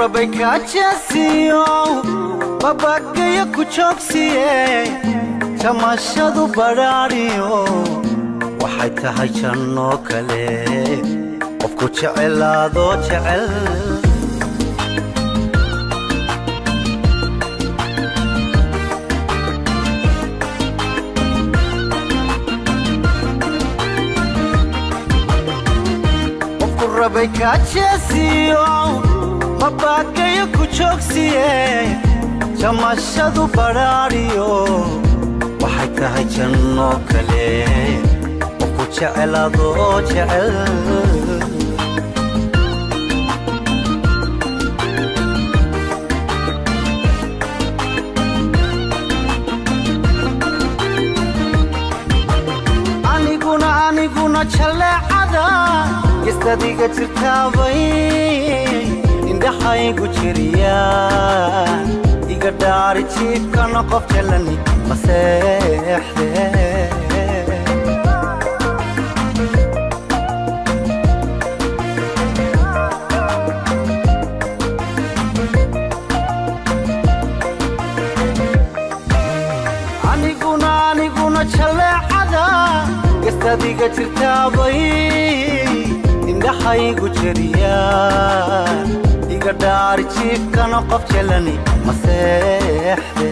ربك أجسيو باباكي كوشوكسيه تماشادو براريو وحيتا هايشانو كالي وفكو جعلادو جعل ربك أجسيو باباكي كوشوكسيه تماشادو براريو وحيتا هايشانو كالي وفكو جعلادو جعل aniguna jaleecada yastadiga jirtaabay indhaxaygu jiriyaan iga dhaari jiifkana qof jalani maseexde aniguna jaleecada yastadiga jirtaabay indhaxaygu jiriyaan iga dhaari jiifkana qof jalani maseexde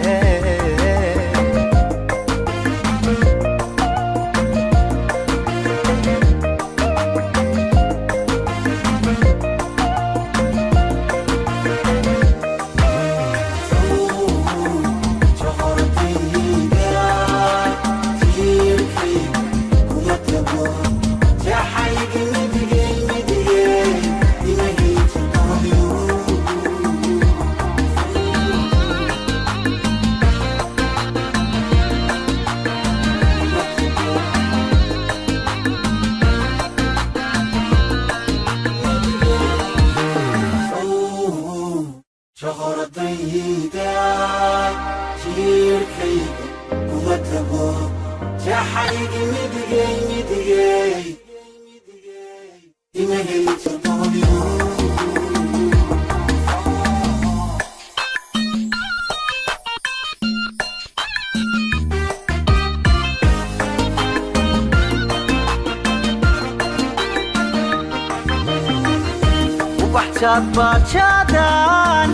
bajadan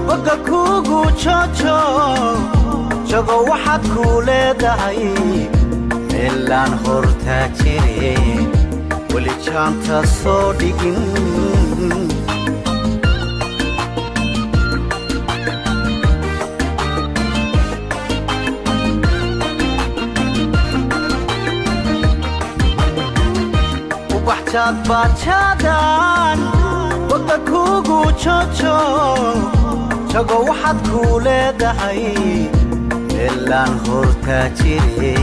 boga kugu jojo jogo waxaad ku leedahay meelaan horta jire wali jaanta soo dhigin bajadan boga kugu jojo jogo waxaad ku leedahay meelaan horta jire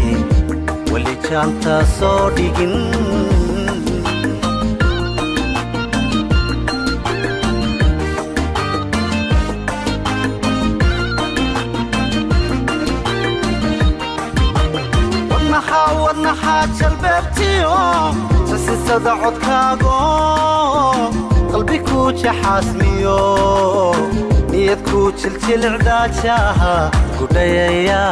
wali jaanta soo dhigin wadnaha jalbeebtiyo sasisada codkaago qalbi ku jaxaasmiyo niyad ku jiljilcdaajaha gudhayaya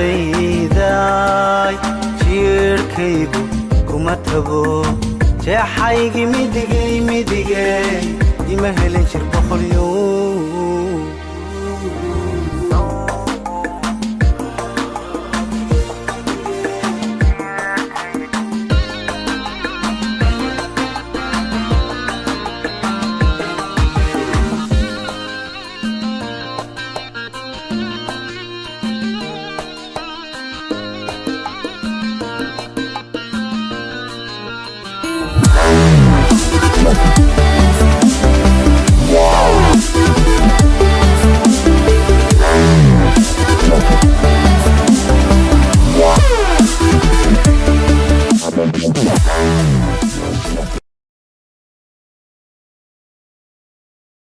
hordayday jiirkaygu kuma tago jeexaygi midigay ima helin jir boqolyo